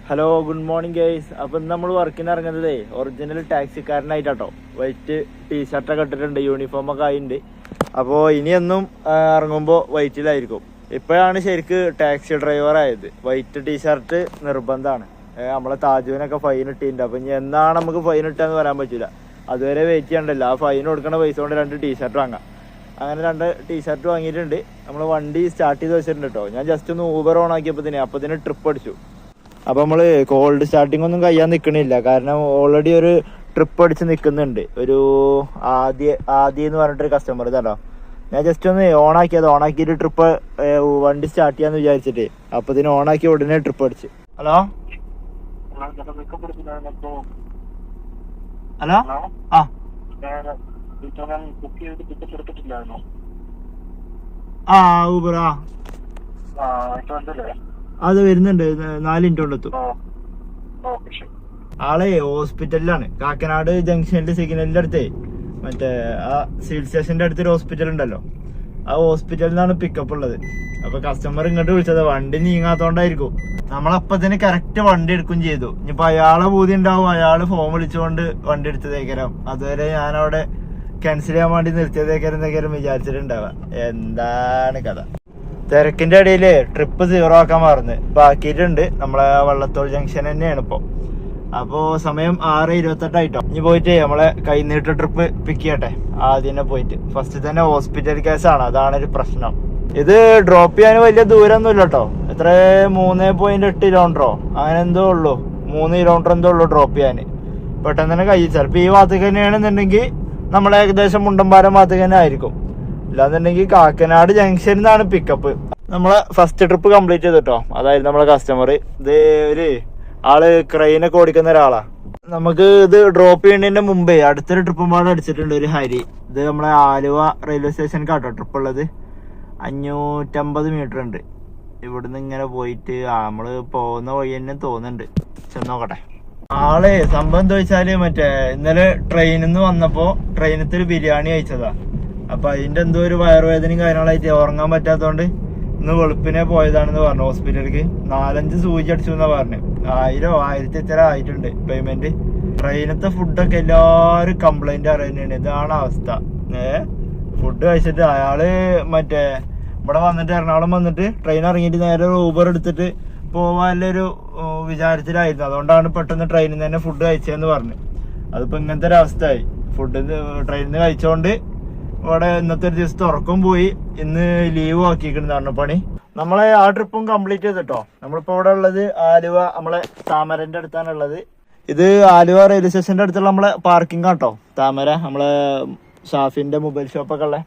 Hello, good morning guys. അപ്പം നമ്മൾ വർക്കിന് ഇറങ്ങുന്നത് ഒറിജിനൽ ടാക്സിക്കാരനായിട്ടാട്ടോ. വൈറ്റ് ടീഷർട്ടൊക്കെ ഇട്ടിട്ടുണ്ട്, യൂണിഫോമൊക്കെ ആയിട്ടുണ്ട്. അപ്പോൾ ഇനിയൊന്നും ഇറങ്ങുമ്പോൾ വൈറ്റിലായിരിക്കും. ഇപ്പോഴാണ് ശരിക്ക് ടാക്സി ഡ്രൈവർ ആയത്. വൈറ്റ് ടീഷർട്ട് നിർബന്ധമാണ്. നമ്മളെ താജുവിനൊക്കെ ഫൈൻ ഇട്ടിട്ടുണ്ട്. അപ്പം ഇനി എന്നാണ് നമുക്ക് ഫൈൻ ഇട്ടാന്ന് പറയാൻ പറ്റില്ല. അതുവരെ വെയിറ്റ് ചെയ്യണ്ടല്ലോ. ആ ഫൈൻ കൊടുക്കുന്ന പൈസ കൊണ്ട് 2 ടീഷർട്ട് വാങ്ങാം. അങ്ങനെ 2 ടീഷർട്ട് വാങ്ങിയിട്ടുണ്ട്. നമ്മൾ വണ്ടി സ്റ്റാർട്ട് ചെയ്ത് വെച്ചിട്ടുണ്ട് കേട്ടോ. ഞാൻ ജസ്റ്റ് ഒന്ന് ഊബർ ഓൺ ആക്കിയപ്പോൾ ട്രിപ്പ് അടിച്ചു. അപ്പം നമ്മൾ കോൾഡ് സ്റ്റാർട്ടിംഗ് ഒന്നും കഴിയാൻ നിൽക്കണില്ല. കാരണം ഓൾറെഡി ഒരു ട്രിപ്പ് അടിച്ച് നിൽക്കുന്നുണ്ട്. ഒരു ആദ്യം എന്ന് പറഞ്ഞിട്ടൊരു കസ്റ്റമർ ഇതാണോ. ഞാൻ ജസ്റ്റ് ഒന്ന് ഓണാക്കിയിട്ട് ട്രിപ്പ് വണ്ടി സ്റ്റാർട്ട് ചെയ്യാന്ന് വിചാരിച്ചിട്ട് അപ്പത്തിന് ഓണാക്കി ഉടനെ ട്രിപ്പ് അടിച്ച്. ഹലോ ഹലോ ഊബർ അത് വരുന്നുണ്ട്. 4 മിനിറ്റ് കൊണ്ടെത്തും. ആളെ ഹോസ്പിറ്റലിലാണ്. കാക്കനാട് ജംഗ്ഷനിൽ സിഗ്നലിന്റെ അടുത്തേ മറ്റേ ആ സിവിൽ സ്റ്റേഷന്റെ അടുത്തൊരു ഹോസ്പിറ്റൽ ഉണ്ടല്ലോ. ആ ഹോസ്പിറ്റലിൽ നിന്നാണ് പിക്കപ്പ് ഉള്ളത്. അപ്പൊ കസ്റ്റമർ ഇങ്ങോട്ട് വിളിച്ചത് വണ്ടി നീങ്ങാത്തോണ്ടായിരിക്കും. നമ്മളപ്പത്തിന് കറക്റ്റ് വണ്ടി എടുക്കും ചെയ്തു. ഇനിയിപ്പോ അയാളെ ബൂതി ഉണ്ടാവും. അയാള് ഫോൺ വിളിച്ചുകൊണ്ട് വണ്ടി എടുത്തതേക്കരം. അതുവരെ ഞാനവിടെ ക്യാൻസൽ ചെയ്യാൻ വേണ്ടി നിർത്തിയതേക്കരം വിചാരിച്ചിട്ടുണ്ടാവുക. എന്താണ് കഥ. തിരക്കിന്റെ ഇടയില് ട്രിപ്പ് 0 ആക്കാൻ മറന്ന് ബാക്കിയിട്ടുണ്ട്. നമ്മളെ വള്ളത്തോൾ ജംഗ്ഷൻ തന്നെയാണ് ഇപ്പൊ. അപ്പോ സമയം 6:28 ആയിട്ടോ. ഇനി പോയിട്ട് നമ്മളെ കൈനീട്ട ട്രിപ്പ് പിക്ക് ചെയ്യട്ടെ. ആദ്യം പോയിട്ട് ഫസ്റ്റ് തന്നെ ഹോസ്പിറ്റൽ കേസാണ്. അതാണ് ഒരു പ്രശ്നം. ഇത് ഡ്രോപ്പ് ചെയ്യാൻ വലിയ ദൂരമൊന്നും ഇല്ല കേട്ടോ. എത്ര 3.8 കിലോമീറ്ററോ അങ്ങനെ എന്തോ ഉള്ളു. 3 കിലോമീറ്റർ എന്തോ ഉള്ളു ഡ്രോപ്പ് ചെയ്യാൻ. പെട്ടെന്ന് തന്നെ കഴിയും. ചിലപ്പോ ഈ ഭാഗത്തേക്ക് തന്നെയാണെന്നുണ്ടെങ്കിൽ നമ്മളെ ഏകദേശം മുണ്ടമ്പാരം ഭാഗത്തേക്ക് തന്നെ ആയിരിക്കും. അല്ലാന്നുണ്ടെങ്കിൽ കാക്കനാട് ജംഗ്ഷനിൽ നിന്നാണ് പിക്കപ്പ്. നമ്മളെ ഫസ്റ്റ് ട്രിപ്പ് കംപ്ലീറ്റ് ചെയ്തിട്ടോ. അതായത് നമ്മളെ കസ്റ്റമർ ഇത് ഒരു ആള് ക്രെയിനൊക്കെ ഓടിക്കുന്ന ഒരാളാ. നമുക്ക് ഇത് ഡ്രോപ്പ് ചെയ്യുന്നതിന്റെ മുമ്പേ അടുത്തൊരു ട്രിപ്പ് പാട് അടിച്ചിട്ടുണ്ട്. ഒരു ഹരി. ഇത് നമ്മളെ ആലുവ റെയിൽവേ സ്റ്റേഷനിലേക്കാട്ടോ ട്രിപ്പ് ഉള്ളത്. 550 മീറ്റർ ഉണ്ട്. ഇവിടുന്ന് ഇങ്ങനെ പോയിട്ട് നമ്മള് പോകുന്ന വഴി തന്നെ തോന്നുന്നുണ്ട്. ചെന്നോക്കട്ടെ. ആളെ സംഭവം എന്താ വെച്ചാല് മറ്റേ ഇന്നലെ ട്രെയിനിൽ നിന്ന് വന്നപ്പോ ട്രെയിനത്തിൽ ഒരു ബിരിയാണി കഴിച്ചതാ. അപ്പൊ അതിന്റെ എന്തോ ഒരു വയറുവേദനയും കാര്യങ്ങളായിട്ട് ഉറങ്ങാൻ പറ്റാത്തോണ്ട് ഇന്ന് വെളുപ്പിനെ പോയതാണെന്ന് പറഞ്ഞു ഹോസ്പിറ്റലിലേക്ക്. 4-5 സൂചി അടിച്ചു എന്നാ പറഞ്ഞു. 1000 എത്ര ആയിട്ടുണ്ട് പേയ്മെന്റ്. ട്രെയിനത്തെ ഫുഡൊക്കെ എല്ലാരും കംപ്ലൈന്റ് അറിയുന്നുണ്ട്. ഇതാണ് അവസ്ഥ. ഫുഡ് കഴിച്ചിട്ട് അയാള് മറ്റേ ഇവിടെ വന്നിട്ട് എറണാകുളം വന്നിട്ട് ട്രെയിൻ ഇറങ്ങിയിട്ട് നേരെ ഊബർ എടുത്തിട്ട് പോവാനൊരു വിചാരത്തിലായിരുന്നു. അതുകൊണ്ടാണ് പെട്ടെന്ന് ട്രെയിനിൽ നിന്ന് തന്നെ ഫുഡ് കഴിച്ചതെന്ന് പറഞ്ഞു. അതിപ്പോ ഇങ്ങനത്തെ ഒരു അവസ്ഥയായി. ഫുഡ് ട്രെയിനിൽ നിന്ന് കഴിച്ചോണ്ട് ഇവിടെ ഇന്നത്തെ ഒരു ദിവസത്തെ ഉറക്കം പോയി. ഇന്ന് ലീവ് ആക്കിയിരിക്കുന്നതാണ് പണി. നമ്മളെ ആ ട്രിപ്പും കംപ്ലീറ്റ് ചെയ്തിട്ടോ. നമ്മളിപ്പോ ഇവിടെ ഉള്ളത് ആലുവ നമ്മളെ താമരന്റെ അടുത്താണുള്ളത്. ഇത് ആലുവ റെയിൽവേ സ്റ്റേഷന്റെ അടുത്തുള്ള നമ്മളെ പാർക്കിംഗ് ആട്ടോ. താമര നമ്മളെ ഷാഫിന്റെ മൊബൈൽ ഷോപ്പൊക്കെ ഉള്ളത്.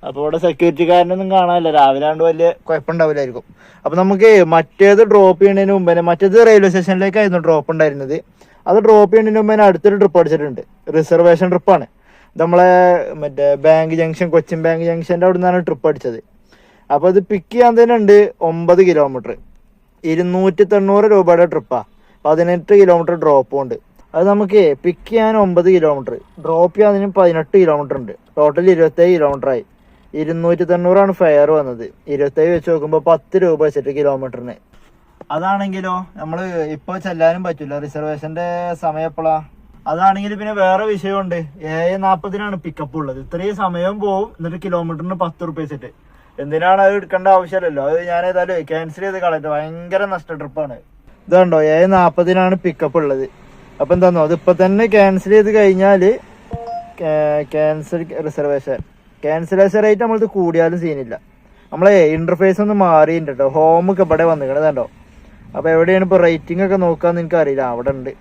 അപ്പൊ ഇവിടെ സെക്യൂരിറ്റിക്കാരനൊന്നും കാണാനില്ല. രാവിലെ ആണ്ട് വലിയ കുഴപ്പമുണ്ടാവില്ലായിരിക്കും. അപ്പൊ നമുക്ക് മറ്റേത് ഡ്രോപ്പ് ചെയ്യുന്നതിന് മുമ്പേ മറ്റേത് റെയിൽവേ സ്റ്റേഷനിലേക്കായിരുന്നു ഡ്രോപ്പ് ഉണ്ടായിരുന്നത്. അത് ഡ്രോപ്പ് ചെയ്യുന്നതിന് മുമ്പേ അടുത്തൊരു ട്രിപ്പ് അടിച്ചിട്ടുണ്ട്. റിസർവേഷൻ ട്രിപ്പാണ്. നമ്മളെ മറ്റേ ബാങ്ക് ജംഗ്ഷൻ, കൊച്ചിൻ ബാങ്ക് ജംഗ്ഷന്റെ അവിടെ നിന്നാണ് ട്രിപ്പ് അടിച്ചത്. അപ്പൊ ഇത് പിക്ക് ചെയ്യാൻ തന്നെ ഉണ്ട് 9 കിലോമീറ്റർ. 290 രൂപയുടെ ട്രിപ്പാ. 18 കിലോമീറ്റർ ഡ്രോപ്പും ഉണ്ട്. അത് നമുക്ക് പിക്ക് ചെയ്യാൻ 9 കിലോമീറ്റർ, ഡ്രോപ്പ് ചെയ്യാൻ 18 കിലോമീറ്റർ ഉണ്ട്. ടോട്ടൽ 27 കിലോമീറ്റർ ആയി. 290 ഫെയർ വന്നത്. 27 വെച്ച് നോക്കുമ്പോ 10 രൂപ വെച്ചിട്ട് കിലോമീറ്ററിന്. അതാണെങ്കിലോ നമ്മള് ഇപ്പൊ ചെല്ലാനും പറ്റില്ല. റിസർവേഷന്റെ സമയം എപ്പോഴാ? അതാണെങ്കിൽ പിന്നെ വേറെ വിഷയമുണ്ട്. 7:40 പിക്കപ്പ് ഉള്ളത്. ഇത്രയും സമയം പോവും. എന്നിട്ട് കിലോമീറ്ററിന് 10 റുപ്യ വെച്ചിട്ട്. എന്തിനാണ് അത് എടുക്കേണ്ട ആവശ്യമില്ലല്ലോ. അത് ഞാൻ ഏതായാലും ക്യാൻസൽ ചെയ്ത് കളയട്ടെ. ഭയങ്കര നഷ്ട ട്രിപ്പാണ്. ഇതുണ്ടോ 7:40 പിക്കപ്പ് ഉള്ളത്. അപ്പൊ എന്താന്നോ അതിപ്പോ തന്നെ ക്യാൻസൽ ചെയ്ത് കഴിഞ്ഞാല് ക്യാൻസലേഷൻ റേറ്റ് നമ്മളത് കൂടിയാലും സീനില്ല. നമ്മളെ ഇന്റർഫേസ് ഒന്ന് മാറിയിട്ടുണ്ട് കേട്ടോ. ഹോമൊക്കെ ഇവിടെ വന്നിക്കണോ. അപ്പൊ എവിടെയാണ് ഇപ്പൊ റേറ്റിംഗ് ഒക്കെ നോക്കാന്ന് എനിക്ക് അറിയില്ല. അവിടെ ഉണ്ട്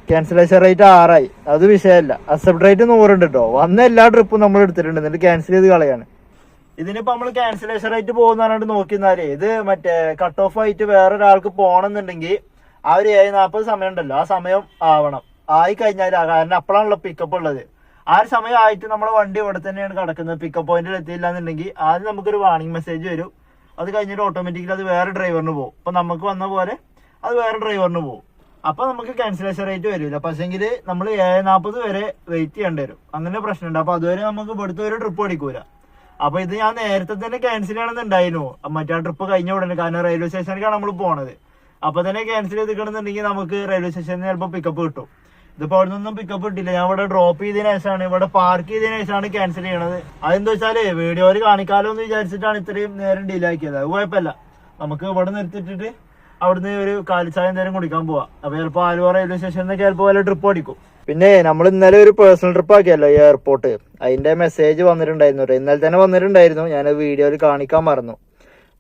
ക്യാൻസലേഷൻ റേറ്റ് 6 ആയി. അത് വിഷയമല്ല. അക്സെപ്റ്റ് റേറ്റ് 100 ഉണ്ട് കേട്ടോ. വന്ന എല്ലാ ട്രിപ്പും നമ്മൾ എടുത്തിട്ടുണ്ട്. എന്നിട്ട് ക്യാൻസൽ ചെയ്ത് കളയാണ്. ഇതിനിപ്പോ നമ്മൾ ക്യാൻസലേഷൻ റേറ്റ് പോകുന്നതായിട്ട് നോക്കിന്നാലേ ഇത് മറ്റേ കട്ട് ഓഫ് ആയിട്ട് വേറെ ഒരാൾക്ക് പോകണമെന്നുണ്ടെങ്കിൽ ആ ഒരു 7:40 സമയം ഉണ്ടല്ലോ, ആ സമയം ആവണം. ആയി കഴിഞ്ഞാൽ കാരണം അപ്പോഴാണല്ലോ പിക്കപ്പ് ഉള്ളത്. ആ ഒരു സമയം ആയിട്ട് നമ്മളെ വണ്ടി ഇവിടെ തന്നെയാണ് കിടക്കുന്നത്. പിക്കപ്പ് പോയിന്റിൽ എത്തിയില്ല എന്നുണ്ടെങ്കിൽ ആദ്യം നമുക്കൊരു വാർണിംഗ് മെസ്സേജ് വരും. അത് കഴിഞ്ഞിട്ട് ഓട്ടോമാറ്റിക്കലി അത് വേറെ ഡ്രൈവറിന് പോകും. അപ്പൊ നമുക്ക് വന്ന പോലെ അത് വേറെ ഡ്രൈവറിന് പോകും. അപ്പൊ നമുക്ക് ക്യാൻസലേഷൻ റേറ്റ് വരില്ല. പക്ഷെങ്കിൽ നമ്മൾ 7:40 വരെ വെയിറ്റ് ചെയ്യേണ്ടി വരും. അങ്ങനെ പ്രശ്നമുണ്ട്. അപ്പൊ അതുവരെ നമുക്ക് ഇവിടുത്തെ ഒരു ട്രിപ്പ് അടിക്കൂല. അപ്പൊ ഇത് ഞാൻ നേരത്തെ തന്നെ ക്യാൻസൽ ചെയ്യണമെന്നുണ്ടായിരുന്നു. മറ്റേ ട്രിപ്പ് കഴിഞ്ഞ ഉടനെ. കാരണം റെയിൽവേ സ്റ്റേഷനിലേക്കാണ് നമ്മൾ പോണത്. അപ്പൊ തന്നെ ക്യാൻസൽ ചെയ്തിട്ടുണ്ടെന്നുണ്ടെങ്കിൽ നമുക്ക് റെയിൽവേ സ്റ്റേഷനിൽ ചിലപ്പോൾ പിക്കപ്പ് കിട്ടും. ഇതിപ്പോ അവിടെ നിന്നും പിക്കപ്പ് കിട്ടില്ല. ഞാൻ ഇവിടെ ഡ്രോപ്പ് ചെയ്തതിനു ശേഷമാണ്, ഇവിടെ പാർക്ക് ചെയ്തതിനു ശേഷമാണ് ക്യാൻസൽ ചെയ്യണത്. അതെന്താ വെച്ചാല് വീഡിയോയിൽ കാണിക്കാലോ എന്ന് വിചാരിച്ചിട്ടാണ് ഇത്രയും നേരം ഡിലേ ആക്കിയത്. അത് കുഴപ്പമില്ല, നമുക്ക് ഇവിടെ നിർത്തിട്ടിട്ട് അവിടുന്ന് ഒരു കാലിച്ചായ നേരം കുടിക്കാൻ പോവാം. അപ്പൊ ചിലപ്പോൾ ആലുവ റെയിൽവേ സ്റ്റേഷനിൽ ചിലപ്പോൾ വല്ല ട്രിപ്പ് അടിക്കും. പിന്നെ നമ്മൾ ഇന്നലെ ഒരു പേഴ്സണൽ ട്രിപ്പ് ആക്കിയല്ലോ എയർപോർട്ട്, അതിന്റെ മെസ്സേജ് വന്നിട്ടുണ്ടായിരുന്നു. ഇന്നലെ തന്നെ വന്നിട്ടുണ്ടായിരുന്നു, ഞാൻ വീഡിയോയിൽ കാണിക്കാൻ മറന്നു.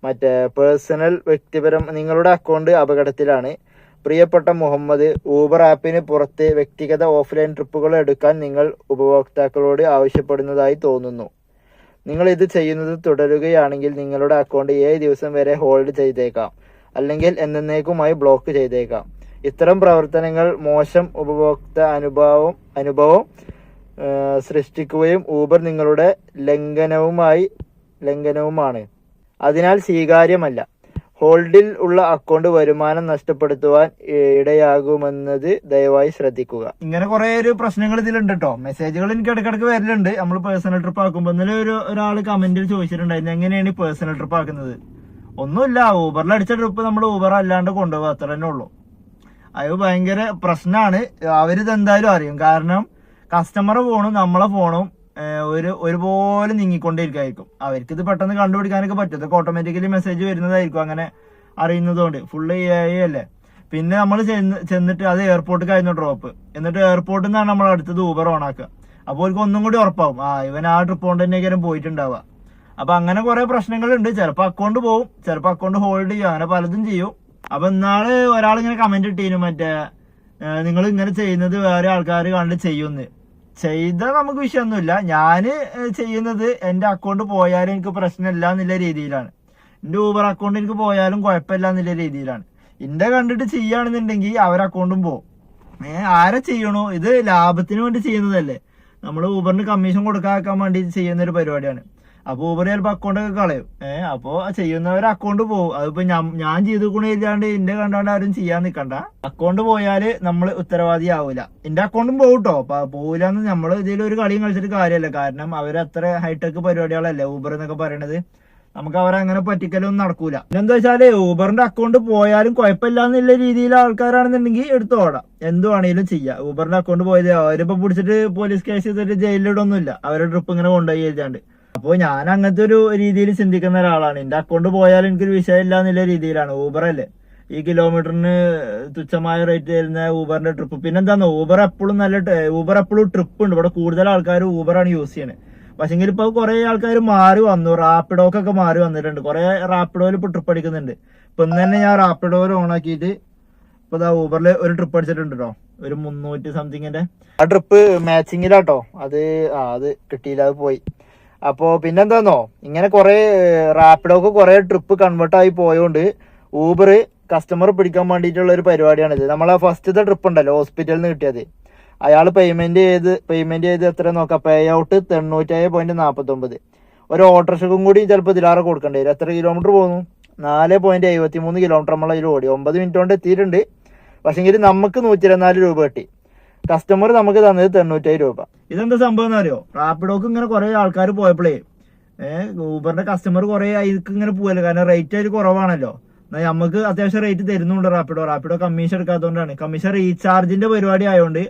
മറ്റേ പേഴ്സണൽ വ്യക്തിപരം നിങ്ങളുടെ അക്കൗണ്ട് അപകടത്തിലാണ്. പ്രിയപ്പെട്ട മുഹമ്മദ്, ഊബർ ആപ്പിന് പുറത്ത് വ്യക്തിഗത ഓഫ്ലൈൻ ട്രിപ്പുകൾ എടുക്കാൻ നിങ്ങൾ ഉപഭോക്താക്കളോട് ആവശ്യപ്പെടുന്നതായി തോന്നുന്നു. നിങ്ങൾ ഇത് ചെയ്യുന്നത് തുടരുകയാണെങ്കിൽ നിങ്ങളുടെ അക്കൗണ്ട് 7 ദിവസം വരെ ഹോൾഡ് ചെയ്തേക്കാം, അല്ലെങ്കിൽ എന്നേക്കുമായി ബ്ലോക്ക് ചെയ്തേക്കാം. ഇത്തരം പ്രവർത്തനങ്ങൾ മോശം ഉപഭോക്തൃ അനുഭവം സൃഷ്ടിക്കുകയും ഊബർ നിങ്ങളുടെ ലംഘനവുമാണ്. അതിനാൽ സ്വീകാര്യമല്ല. ഹോൾഡിൽ ഉള്ള അക്കൗണ്ട് വരുമാനം നഷ്ടപ്പെടുത്തുവാൻ ഇടയാകുമെന്നത് ദയവായി ശ്രദ്ധിക്കുക. ഇങ്ങനെ കുറെ ഒരു പ്രശ്നങ്ങൾ ഇതിലുണ്ട് കേട്ടോ. മെസ്സേജുകൾ എനിക്ക് ഇടയ്ക്കിടയ്ക്ക് വരലുണ്ട് നമ്മൾ പേഴ്സണൽ ട്രിപ്പ് ആക്കുമ്പോൾ. ഇന്നലെ ഒരാൾ കമന്റിൽ ചോദിച്ചിട്ടുണ്ടായിരുന്നു എങ്ങനെയാണ് പേഴ്സണൽ ട്രിപ്പ് ആക്കുന്നത്. ഒന്നുമില്ല, ഊബറിൽ അടിച്ച ട്രിപ്പ് നമ്മൾ ഊബർ അല്ലാണ്ട് കൊണ്ടുപോകുക, അത്ര തന്നെ ഉള്ളൂ. അത് ഭയങ്കര പ്രശ്നമാണ്. അവരിത് എന്തായാലും അറിയും. കാരണം കസ്റ്റമറുടെ ഫോണും നമ്മളെ ഫോണും ഒരുപോലെ നീങ്ങിക്കൊണ്ടിരിക്കും. അവർക്ക് ഇത് പെട്ടെന്ന് കണ്ടുപിടിക്കാനൊക്കെ പറ്റും. ഇതൊക്കെ ഓട്ടോമാറ്റിക്കലി മെസ്സേജ് വരുന്നതായിരിക്കും അങ്ങനെ അറിയുന്നതുകൊണ്ട്. ഫുള്ള് AI അല്ലേ. പിന്നെ നമ്മൾ ചെന്നിട്ട് അത് എയർപോർട്ടിലായിരുന്നു ഡ്രോപ്പ്, എന്നിട്ട് എയർപോർട്ടിൽ നിന്നാണ് നമ്മൾ അടുത്തത് ഊബർ ഓൺ ആക്കുക. അപ്പോൾ അവർക്ക് ഒന്നും കൂടി ഉറപ്പാവും ഇവൻ ആ ട്രിപ്പ് കൊണ്ട് തന്നെയൊക്കെ പോയിട്ടുണ്ടാവുക. അപ്പൊ അങ്ങനെ കുറെ പ്രശ്നങ്ങളുണ്ട്. ചിലപ്പോൾ അക്കൗണ്ട് പോവും, ചിലപ്പോൾ അക്കൗണ്ട് ഹോൾഡ് ചെയ്യും, അങ്ങനെ പലതും ചെയ്യും. അപ്പൊ ഇന്നാള് ഒരാളിങ്ങനെ കമന്റ് ഇട്ടീനും, മറ്റേ നിങ്ങൾ ഇങ്ങനെ ചെയ്യുന്നത് വേറെ ആൾക്കാർ കണ്ട് ചെയ്യുമെന്ന്. ചെയ്താൽ നമുക്ക് വിഷയമൊന്നുമില്ല. ഞാന് ചെയ്യുന്നത് എന്റെ അക്കൗണ്ട് പോയാലും എനിക്ക് പ്രശ്നമില്ല എന്നുള്ള രീതിയിലാണ്. എന്റെ ഊബർ അക്കൗണ്ട് എനിക്ക് പോയാലും കുഴപ്പമില്ല എന്നുള്ള രീതിയിലാണ്. എന്റെ കണ്ടിട്ട് ചെയ്യുകയാണെന്നുണ്ടെങ്കിൽ അവരെ അക്കൗണ്ടും പോകും. ആരെ ചെയ്യണോ, ഇത് ലാഭത്തിന് വേണ്ടി ചെയ്യുന്നതല്ലേ. നമ്മൾ ഊബറിന് കമ്മീഷൻ കൊടുക്കാക്കാൻ വേണ്ടി ചെയ്യുന്ന ഒരു പരിപാടിയാണ്. അപ്പൊ ഊബർ ചിലപ്പോൾ അക്കൗണ്ടൊക്കെ കളയും. അപ്പോ ചെയ്യുന്നവരെ അക്കൗണ്ട് പോകും. അതിപ്പോ ഞാൻ ചെയ്ത് ഗുണമില്ലാണ്ട് എന്റെ കണ്ടാണ്ട് ആരും ചെയ്യാൻ നിൽക്കണ്ട. അക്കൗണ്ട് പോയാല് നമ്മൾ ഉത്തരവാദി ആവൂല. എന്റെ അക്കൗണ്ടും പോകട്ടോ, പോകില്ലാന്ന് നമ്മൾ ഇതിലൊരു കളിയും കളിച്ചിട്ട് കാര്യമല്ല. കാരണം അവരത്ര ഹൈടെക് പരിപാടികളല്ലേ ഊബർ എന്നൊക്കെ പറയണത്. നമുക്ക് അവരങ്ങനെ പറ്റിക്കലൊന്നും നടക്കൂല. പിന്നെന്താ വെച്ചാല് ഊബറിന്റെ അക്കൗണ്ട് പോയാലും കുഴപ്പമില്ല എന്നുള്ള രീതിയിൽ ആൾക്കാരാണെന്നുണ്ടെങ്കിൽ എടുത്തോടാം, എന്തുവാണെങ്കിലും ചെയ്യാം. ഊബറിന്റെ അക്കൗണ്ട് പോയത് അവരിപ്പോ പിടിച്ചിട്ട് പോലീസ് കേസ് ചെയ്തിട്ട് ജയിലിലിടൊന്നുമില്ല, അവരുടെ ട്രിപ്പ് ഇങ്ങനെ കൊണ്ടുപോയി എഴുതാണ്ട്. അപ്പോൾ ഞാൻ അങ്ങനത്തെ ഒരു രീതിയിൽ ചിന്തിക്കുന്ന ഒരാളാണ്. എന്റെ അക്കൗണ്ട് പോയാലും എനിക്കൊരു വിഷയമില്ല എന്നുള്ള രീതിയിലാണ്. ഊബർ അല്ലേ ഈ കിലോമീറ്ററിന് തുച്ഛമായ റേറ്റ് തരുന്ന ഊബറിന്റെ ട്രിപ്പ്. പിന്നെന്താന്ന് ഊബർ എപ്പോഴും ട്രിപ്പ് ഉണ്ട്. ഇവിടെ കൂടുതൽ ആൾക്കാർ ഊബറാണ് യൂസ് ചെയ്യണത്. പക്ഷെങ്കിൽ ഇപ്പൊ കുറെ ആൾക്കാർ മാറി വന്നു, റാപ്പിഡോക്കൊക്കെ മാറി വന്നിട്ടുണ്ട്. കുറെ റാപ്പിഡോയിൽ ഇപ്പൊ ട്രിപ്പ് അടിക്കുന്നുണ്ട്. ഇപ്പൊ ഇന്ന് തന്നെ ഞാൻ റാപ്പിഡോയിൽ ഓൺ ആക്കിയിട്ട് ഇപ്പൊ ഊബറിൽ ഒരു ട്രിപ്പ് അടിച്ചിട്ടുണ്ട് കേട്ടോ, ഒരു 300 സംതിങ്ങിന്റെ. ആ ട്രിപ്പ് മാച്ചിങ്ങിലാട്ടോ, അത് കിട്ടിയില്ല, അത് പോയി. അപ്പോ പിന്നെന്താന്നോ, ഇങ്ങനെ കുറെ റാപ്പിഡോക്ക് കുറെ ട്രിപ്പ് കൺവേർട്ട് ആയി പോയോണ്ട് ഊബർ കസ്റ്റമർ പിടിക്കാൻ വേണ്ടിയിട്ടുള്ള ഒരു പരിപാടിയാണിത്. നമ്മളെ ഫസ്റ്റത്തെ ട്രിപ്പ് ഉണ്ടല്ലോ ഹോസ്പിറ്റലിൽ നിന്ന് കിട്ടിയത്, അയാൾ പേയ്മെന്റ് ചെയ്ത് എത്ര നോക്കാം, പേ ഔട്ട് 97.49. ഒരു ഓട്ടോറിക്ഷക്കും കൂടി ചിലപ്പോൾ ഇതിലാറെ കൊടുക്കേണ്ടി വരും. എത്ര കിലോമീറ്റർ പോകുന്നു? 4.73 കിലോമീറ്റർ നമ്മൾ അതിൽ ഓടി. 9 മിനിറ്റ് കൊണ്ട് എത്തിയിട്ടുണ്ട്. പക്ഷെങ്കിൽ നമുക്ക് 124 രൂപ കിട്ടി. കസ്റ്റമർ നമുക്ക് തന്നത് 97 രൂപ. ഇതെന്താ സംഭവം എന്ന് അറിയോ? റാപ്പിഡോക്ക് ഇങ്ങനെ കുറെ ആൾക്കാർ പോയപ്പോഴേ ഊബറിന്റെ കസ്റ്റമർ കുറെ അതിക്ക് ഇങ്ങനെ പോവല്ലോ. കാരണം റേറ്റ് അതിൽ കുറവാണല്ലോ. എന്നാൽ നമുക്ക് അത്യാവശ്യം റേറ്റ് തരുന്നുണ്ട് റാപ്പിഡോ കമ്മീഷൻ എടുക്കാത്തതുകൊണ്ടാണ്. കമ്മീഷൻ റീചാർജിന്റെ പരിപാടി ആയതുകൊണ്ട്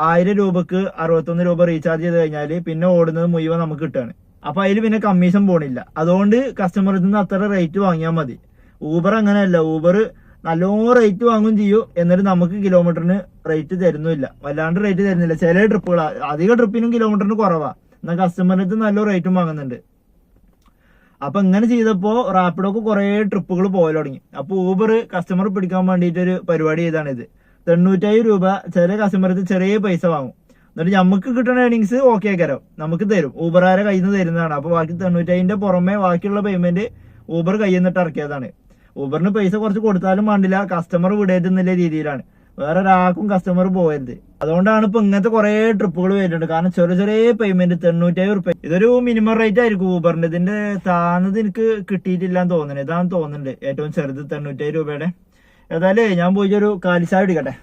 1000 രൂപക്ക് 61 രൂപ റീചാർജ് ചെയ്ത് കഴിഞ്ഞാല് പിന്നെ ഓടുന്നത് മുഴുവൻ നമുക്ക് കിട്ടുകയാണ്. അപ്പൊ അതിൽ പിന്നെ കമ്മീഷൻ പോണില്ല. അതുകൊണ്ട് കസ്റ്റമറിൽ നിന്ന് അത്ര റേറ്റ് വാങ്ങിയാൽ മതി. ഊബർ അങ്ങനെയല്ല. ഊബർ നല്ലോണം റേറ്റ് വാങ്ങും ചെയ്യും, എന്നിട്ട് നമുക്ക് കിലോമീറ്ററിന് റേറ്റ് തരുന്നില്ല, വല്ലാണ്ട് റേറ്റ് തരുന്നില്ല. ചില ട്രിപ്പുകൾ അധിക ട്രിപ്പിനും കിലോമീറ്ററിന് കുറവാ, എന്നാൽ കസ്റ്റമറിന് നല്ല റേറ്റും വാങ്ങുന്നുണ്ട്. അപ്പൊ ഇങ്ങനെ ചെയ്തപ്പോ റാപ്പിഡോക്ക് കുറെ ട്രിപ്പുകൾ പോകാൻ തുടങ്ങി. അപ്പൊ ഊബർ കസ്റ്റമർ പിടിക്കാൻ വേണ്ടിയിട്ട് ഒരു പരിപാടി ചെയ്താണിത്. 97 രൂപ ചില കസ്റ്റമർക്ക് ചെറിയ പൈസ വാങ്ങും, എന്നിട്ട് നമുക്ക് കിട്ടുന്ന ഏർണിങ്സ് ഓക്കെ ആക്കാരോ നമുക്ക് തരും, ഊബറുകാരെ കയ്യിൽ നിന്ന് തരുന്നതാണ്. അപ്പൊ ബാക്കി 97ന്റെ പുറമെ ബാക്കിയുള്ള പേയ്മെന്റ് ഊബർ കയ്യിൽ നിന്നിട്ട് ഇറക്കിയതാണ്. ഊബറിന് പൈസ കുറച്ച് കൊടുത്താലും വേണ്ടില്ല, കസ്റ്റമർ വിടരുന്നില്ല രീതിയിലാണ്. വേറെ ഒരാൾക്കും കസ്റ്റമർ പോകരുത്. അതുകൊണ്ടാണ് ഇപ്പൊ ഇങ്ങനത്തെ കുറെ ട്രിപ്പുകൾ വരുന്നുണ്ട്. കാരണം ചെറിയ പേയ്മെന്റ് 97 രൂപ ഇതൊരു മിനിമം റേറ്റ് ആയിരിക്കും ഊബറിന്റെ. ഇതിന്റെ താന്നത് എനിക്ക് കിട്ടിയിട്ടില്ലാന്ന് തോന്നുന്നത്. ഇതാന്ന് തോന്നുന്നുണ്ട് ഏറ്റവും ചെറുത് 97 രൂപയുടെ. ഏതായാലും ഞാൻ പോയി ഒരു കാലിച്ചായ പിടിക്കട്ടെ.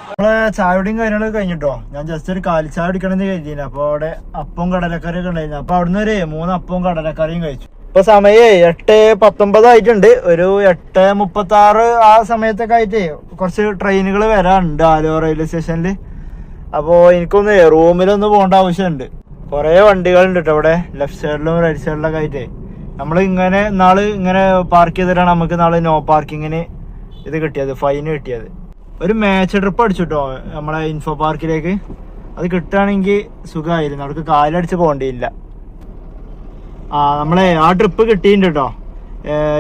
നമ്മളെ ചായയുടെയും കാര്യങ്ങളൊക്കെ കഴിഞ്ഞിട്ടോ. ഞാൻ ജസ്റ്റ് ഒരു കാലിച്ചായ പിടിക്കണമെന്ന് കരുതിയില്ല. അപ്പൊ അവിടെ അപ്പവും കടലക്കറിയൊക്കെ ഉണ്ടായിരുന്നു. അപ്പൊ അവിടുന്ന് ഒരു 3 അപ്പവും കടലക്കറിയും കഴിച്ചു. ഇപ്പൊ സമയേ 8:19 ആയിട്ടുണ്ട്. ഒരു 8:36 ആ സമയത്തൊക്കെ ആയിട്ട് കുറച്ച് ട്രെയിനുകൾ വരാനുണ്ട് ആലുവ റെയിൽവേ സ്റ്റേഷനിൽ. അപ്പോൾ എനിക്കൊന്ന് റൂമിലൊന്ന് പോകേണ്ട ആവശ്യമുണ്ട്. കുറേ വണ്ടികളുണ്ട് കേട്ടോ ഇവിടെ, ലെഫ്റ്റ് സൈഡിലും റൈറ്റ് സൈഡിലൊക്കെ ആയിട്ട്. നമ്മൾ ഇങ്ങനെ ഇങ്ങനെ പാർക്ക് ചെയ്തിട്ടാണ് നമുക്ക് നോ പാർക്കിങ്ങിന് ഇത് കിട്ടിയത്, ഫൈൻ കിട്ടിയത്. ഒരു മാച്ച് ട്രിപ്പ് അടിച്ചു കേട്ടോ നമ്മളെ ഇൻഫോ പാർക്കിലേക്ക്. അത് കിട്ടുകയാണെങ്കിൽ സുഖമായിരുന്നു, അവർക്ക് കാലടിച്ച് പോകേണ്ടിയില്ല. നമ്മളെ ആ ട്രിപ്പ് കിട്ടിയിട്ടുണ്ട് കേട്ടോ.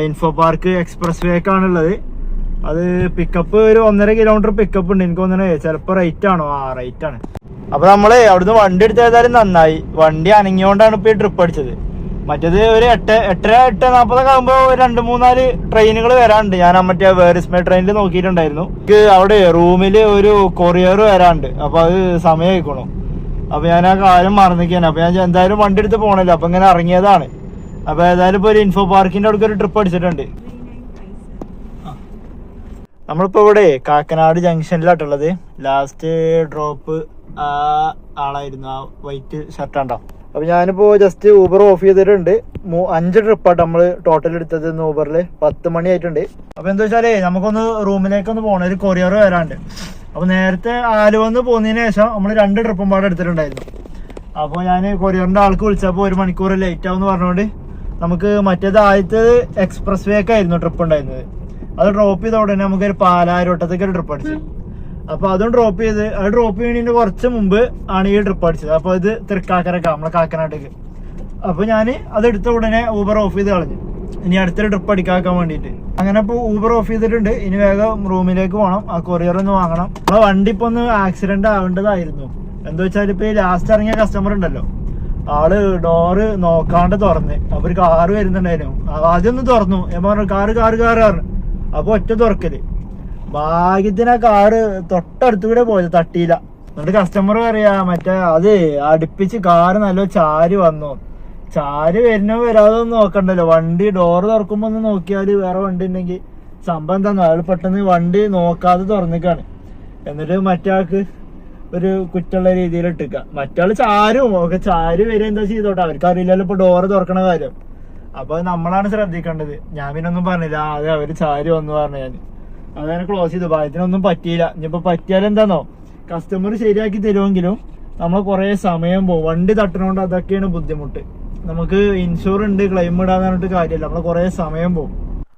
ഇൻഫോ പാർക്ക് എക്സ്പ്രസ് വേക്കാണുള്ളത്. അത് പിക്കപ്പ് ഒരു 1.5 കിലോമീറ്റർ പിക്കപ്പ് ഉണ്ട്. എനിക്ക് തോന്നുന്നത് ചിലപ്പോൾ റേറ്റ് ആണോ, റേറ്റ് ആണ്. അപ്പൊ നമ്മള് അവിടുന്ന് വണ്ടി എടുത്ത് ഏതായാലും നന്നായി. വണ്ടി അനങ്ങിയോണ്ടാണ് ഇപ്പൊ ഈ ട്രിപ്പ് അടിച്ചത്. മറ്റേത് ഒരു 8:40 ആകുമ്പോ 2-3-4 ട്രെയിനുകൾ വരാനുണ്ട്. ഞാൻ മറ്റേ വേറിസ്മേ ട്രെയിനിൽ നോക്കിയിട്ടുണ്ടായിരുന്നു. അവിടെ റൂമില് ഒരു കൊറിയർ വരാനുണ്ട്. അപ്പൊ അത് സമയമായിക്കണു. അപ്പൊ ഞാൻ ആ കാര്യം മറന്നിരിക്കാണ്. അപ്പൊ ഞാൻ എന്തായാലും വണ്ടി എടുത്ത് പോകണല്ലോ, അപ്പൊ ഇങ്ങനെ ഇറങ്ങിയതാണ്. അപ്പൊ ഏതായാലും ഇപ്പൊ ഒരു ഇൻഫോ പാർക്കിന്റെ അടുത്ത് ഒരു ട്രിപ്പ് അടിച്ചിട്ടുണ്ട്. നമ്മളിപ്പോ ഇവിടെ കാക്കനാട് ജംഗ്ഷനിലാട്ടുള്ളത്. ലാസ്റ്റ് ഡ്രോപ്പ് ആളായിരുന്നു, ആ വൈറ്റ് ഷർട്ടാണ്ടോ. അപ്പൊ ഞാനിപ്പോ ജസ്റ്റ് ഊബർ ഓഫ് ചെയ്തിട്ടുണ്ട്. 5 ട്രിപ്പാട്ടോ നമ്മള് ടോട്ടൽ എടുത്തത് ഊബറിൽ. 10 മണി ആയിട്ടുണ്ട്. അപ്പൊ എന്താ വെച്ചാലേ നമുക്കൊന്ന് റൂമിലേക്കൊന്ന് പോകണം, ഒരു കൊറിയർ വരാണ്ട്. അപ്പൊ നേരത്തെ ആലുവന്ന് പോകുന്നതിന് ശേഷം നമ്മൾ 2 ട്രിപ്പും പാടെ എടുത്തിട്ടുണ്ടായിരുന്നു. അപ്പോൾ ഞാൻ കൊറിയറിന്റെ ആൾക്ക് വിളിച്ചപ്പോൾ 1 മണിക്കൂർ ലേറ്റ് ആവും പറഞ്ഞുകൊണ്ട് നമുക്ക് മറ്റേത് ആദ്യത്തേത് എക്സ്പ്രസ് വേക്കായിരുന്നു ട്രിപ്പ് ഉണ്ടായിരുന്നത്. അത് ഡ്രോപ്പ് ചെയ്ത ഉടനെ നമുക്ക് ഒരു പാലായിരോട്ടത്തേക്ക് ഒരു ട്രിപ്പ് അടിച്ചു. അപ്പൊ അതും ഡ്രോപ്പ് ചെയ്ത്, അത് ഡ്രോപ്പ് ചെയ്യുന്നതിന് കുറച്ച് മുമ്പ് ആണ് ഈ ട്രിപ്പ് അടിച്ചത്. അപ്പൊ ഇത് തൃക്കാക്കരക്ക, നമ്മളെ കാക്കനാട്ടേക്ക്. അപ്പൊ ഞാൻ അത് എടുത്ത ഉടനെ ഊബർ ഓഫ് ചെയ്ത് കളഞ്ഞു, ഇനി അടുത്തൊരു ട്രിപ്പ് അടിക്കാക്കാൻ വേണ്ടിയിട്ട്. അങ്ങനെ ഇപ്പൊ ഊബർ ഓഫ് ചെയ്തിട്ടുണ്ട്. ഇനി വേഗം റൂമിലേക്ക് പോകണം, ആ കൊറിയർ ഒന്ന് വാങ്ങണം. നമ്മളെ വണ്ടി ഇപ്പൊ ഒന്ന് ആക്സിഡന്റ് ആവേണ്ടതായിരുന്നു. എന്താ വെച്ചാൽ ഇപ്പൊ ഈ ലാസ്റ്റ് ഇറങ്ങിയ കസ്റ്റമർ ഉണ്ടല്ലോ, ആള് ഡോറ് നോക്കാണ്ട് തുറന്ന്. അപ്പൊ ഒരു കാറ് വരുന്നുണ്ടായിരുന്നു. ആദ്യം ഒന്ന് തുറന്നു, ഞാൻ പറഞ്ഞു കാറ്. അപ്പൊ ഒറ്റ തുറക്കല്. ഭാഗ്യത്തിന് ആ കാറ് തൊട്ടടുത്ത് കൂടെ പോയത്, തട്ടിയില്ല. എന്നിട്ട് കസ്റ്റമർ പറയാ മറ്റേ അത് അടുപ്പിച്ച് കാറ് നല്ല ചാരി വന്നു. ചാരി വരുന്നോ വരാതൊന്നും നോക്കണ്ടല്ലോ, വണ്ടി ഡോറ് തുറക്കുമ്പോ ഒന്ന് നോക്കിയാല് വേറെ വണ്ടി ഉണ്ടെങ്കിൽ സംഭവം എന്താന്ന്, അയാൾ പെട്ടെന്ന് വണ്ടി നോക്കാതെ തുറന്നിക്കാണ്. എന്നിട്ട് മറ്റാൾക്ക് ഒരു കുറ്റുള്ള രീതിയിൽ ഇട്ടിക്ക. മറ്റാള് ചാരും ഒക്കെ ചാരി വരെ എന്താ ചെയ്തോട്ടെ, അവർക്ക് അറിയില്ലല്ലോ ഇപ്പൊ ഡോറ് തുറക്കണ കാര്യം. അപ്പൊ നമ്മളാണ് ശ്രദ്ധിക്കേണ്ടത്. ഞാൻ പിന്നെ ഒന്നും പറഞ്ഞില്ല, അതെ അവര് ചാരി വന്നു പറഞ്ഞു. ഞാൻ അതങ്ങനെ ക്ലോസ് ചെയ്തു. ഭാഗ്യത്തിനൊന്നും പറ്റിയില്ല. ഇനിയിപ്പോ പറ്റിയാലെന്താന്നോ, കസ്റ്റമർ ശരിയാക്കി തരുമെങ്കിലും നമ്മൾ കുറെ സമയം പോകും. വണ്ടി തട്ടണോണ്ട് അതൊക്കെയാണ് ബുദ്ധിമുട്ട്. നമുക്ക് ഇൻഷുർ ഉണ്ട്, ക്ലെയിം ഇടാന്ന് പറഞ്ഞിട്ട് കാര്യമില്ല, നമ്മള് കുറെ സമയം പോകും.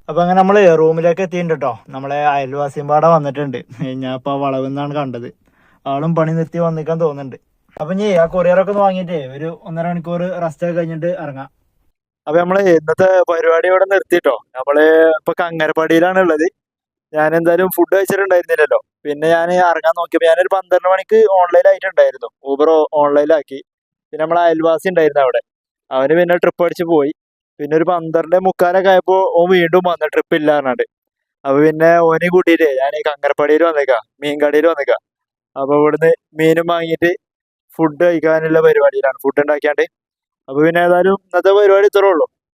അപ്പൊ അങ്ങനെ നമ്മള് റൂമിലേക്ക് എത്തിയിട്ടുണ്ട് കേട്ടോ. നമ്മളെ അയൽവാസിയും പാടെ വന്നിട്ടുണ്ട്. ഞാൻ ഇപ്പൊ വളവെന്നാണ് കണ്ടത്. ആളും പണി നിർത്തി വന്നിക്കാൻ തോന്നുന്നുണ്ട്. അപ്പൊ ഇനി ആ കൊറിയറൊക്കെ ഒന്ന് വാങ്ങിയിട്ടേ ഒരു 1.5 മണിക്കൂർ റെസ്റ്റ് ഒക്കെ കഴിഞ്ഞിട്ട് ഇറങ്ങാം. അപ്പൊ നമ്മള് ഇന്നത്തെ പരിപാടി ഇവിടെ നിർത്തിട്ടോ. നമ്മള് ഇപ്പൊ കങ്ങരപ്പടിയിലാണ് ഉള്ളത്. ഞാൻ എന്തായാലും ഫുഡ് കഴിച്ചിട്ടുണ്ടായിരുന്നില്ലല്ലോ. പിന്നെ ഞാൻ ഇറങ്ങാൻ നോക്കിയപ്പോ ഞാനൊരു 12 മണിക്ക് ഓൺലൈൻ ആയിട്ടുണ്ടായിരുന്നു, ഊബർ ഓൺലൈനിലാക്കി. പിന്നെ നമ്മളെ അയൽവാസി ഉണ്ടായിരുന്നു അവിടെ, അവന് പിന്നെ ട്രിപ്പ് അടിച്ച് പോയി. പിന്നെ ഒരു 12:45 ആയപ്പോ ഓൻ വീണ്ടും വന്നു ട്രിപ്പ് ഇല്ല പറഞ്ഞാണ്ട്. അപ്പൊ പിന്നെ ഓനെ കൂട്ടിയിട്ട് ഞാൻ ഈ കങ്ങരപ്പടിയിൽ വന്നേക്കാം, മീൻ കടയിൽ വന്നേക്കാം. അപ്പൊ ഇവിടുന്ന് മീനും വാങ്ങിയിട്ട് ഫുഡ് കഴിക്കാനുള്ള പരിപാടിയിലാണ്, ഫുഡ് ഉണ്ടാക്കിയാണ്ട്. അപ്പൊ പിന്നെ ഏതായാലും ഇന്നത്തെ പരിപാടി ഇത്രേ ഉള്ളൂ.